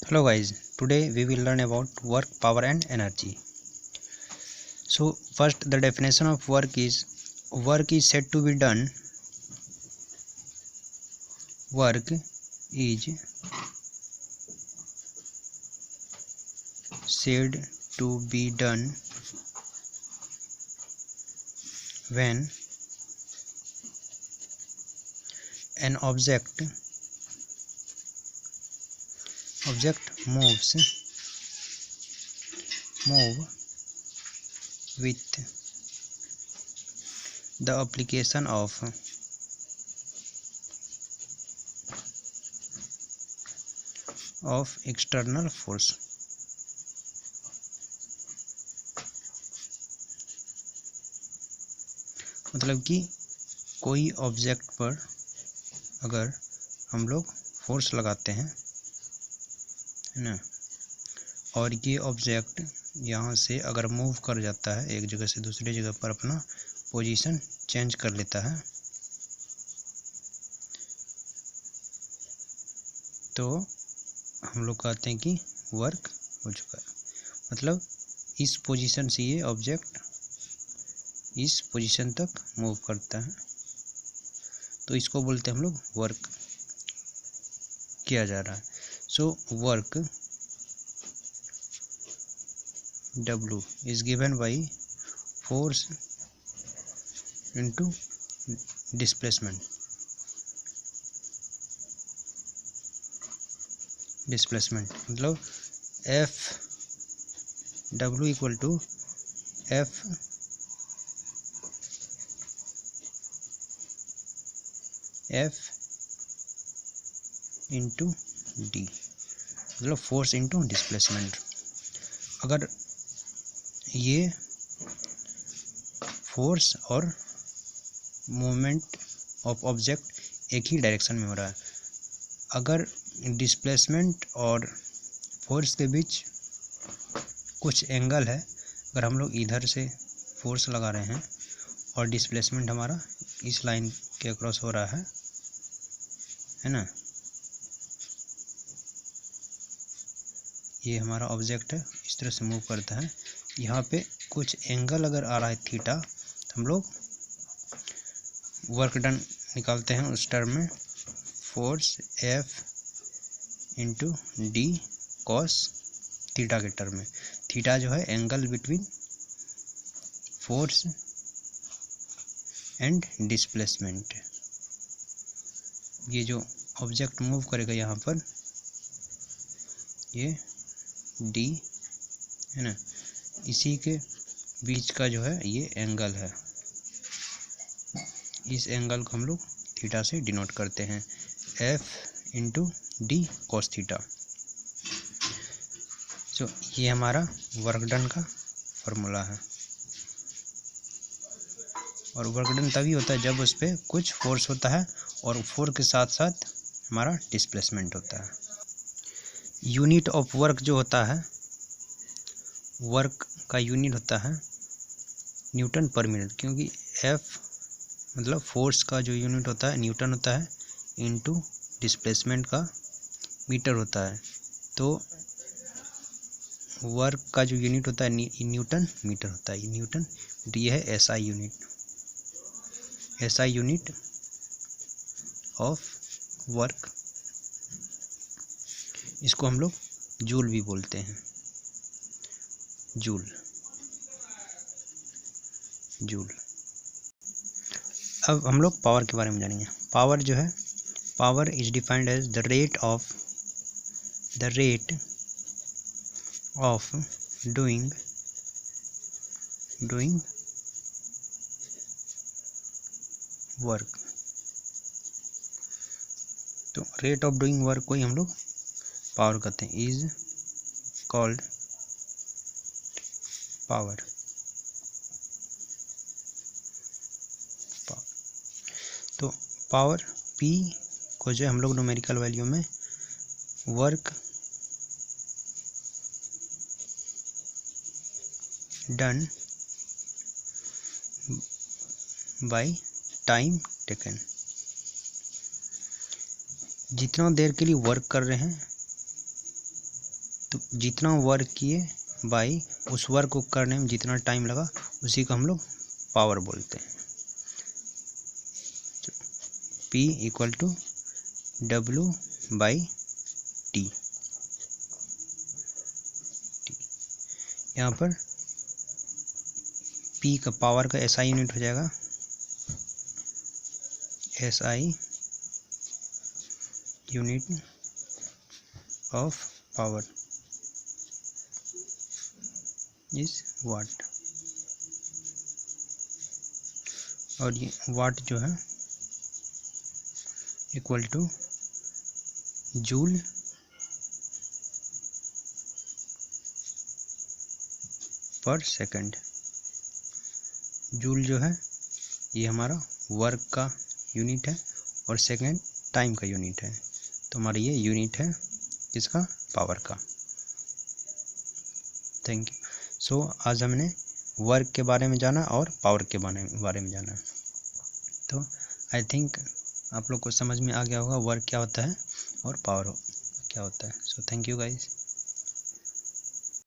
Hello guys, today we will learn about work, power and energy. So first, the definition of work is said to be done. Work is said to be done when an object move with the application of external force. मतलब कि कोई object पर अगर हम लोग force लगाते हैं, है ना, और ये ऑब्जेक्ट यहाँ से अगर मूव कर जाता है, एक जगह से दूसरी जगह पर अपना पोजीशन चेंज कर लेता है, तो हम लोग कहते हैं कि वर्क हो चुका है। मतलब इस पोजीशन से ये ऑब्जेक्ट इस पोजीशन तक मूव करता है, तो इसको बोलते हैं हम लोग वर्क किया जा रहा है। So work W is given by force into displacement. मतलब F W equal to F into D, मतलब फोर्स इंटू डिस्प्लेसमेंट। अगर ये फोर्स और मूवमेंट ऑफ ऑब्जेक्ट एक ही डायरेक्शन में हो रहा है, अगर डिस्प्लेसमेंट और फोर्स के बीच कुछ एंगल है, अगर हम लोग इधर से फोर्स लगा रहे हैं और डिस्प्लेसमेंट हमारा इस लाइन के अक्रॉस हो रहा है ना, ये हमारा ऑब्जेक्ट है, इस तरह से मूव करता है, यहाँ पे कुछ एंगल अगर आ रहा है थीटा, तो हम लोग वर्क डन निकालते हैं उस टर्म में, force F into D cos theta के टर्म में। थीटा जो है angle between force and displacement. ये जो ऑब्जेक्ट मूव करेगा यहाँ पर, ये D है ना, इसी के बीच का जो है ये एंगल है, इस एंगल को हम लोग थीटा से डिनोट करते हैं, F into D cos theta. तो ये हमारा वर्क डन का फॉर्मूला है। और वर्क डन तभी होता है जब उस पर कुछ फोर्स होता है और फोर्स के साथ साथ हमारा डिस्प्लेसमेंट होता है। यूनिट ऑफ वर्क जो होता है, वर्क का यूनिट होता है न्यूटन पर मिनट, क्योंकि F मतलब फोर्स का जो यूनिट होता है न्यूटन होता है, इनटू डिस्प्लेसमेंट का मीटर होता है, तो वर्क का जो यूनिट होता है न्यूटन मीटर होता है, न्यूटन। ये है SI यूनिट ऑफ वर्क, इसको हम लोग जूल भी बोलते हैं, जूल। अब हम लोग पावर के बारे में जानेंगे। पावर जो है, power is defined as the rate of doing work. तो रेट ऑफ डूइंग वर्क को ही हम लोग पावर कहते हैं, इज कॉल्ड पावर। तो पावर P को जो हम लोग न्यूमेरिकल वैल्यू में work done by time taken, जितना देर के लिए वर्क कर रहे हैं तो जितना वर्क किए बाई उस वर्क को करने में जितना टाइम लगा उसी को हम लोग पावर बोलते हैं। P equal to W/T। यहाँ पर P का पावर का SI यूनिट हो जाएगा SI unit of power is what, और ये वाट जो है इक्वल टू जूल पर सेकंड। जूल जो है ये हमारा वर्क का यूनिट है और सेकंड टाइम का यूनिट है, तो हमारा ये यूनिट है किसका, पावर का। Thank you. सो आज हमने वर्क के बारे में जाना और पावर के बारे में जाना, तो आई थिंक आप लोग को समझ में आ गया होगा वर्क क्या होता है और पावर क्या होता है। So thank you guys.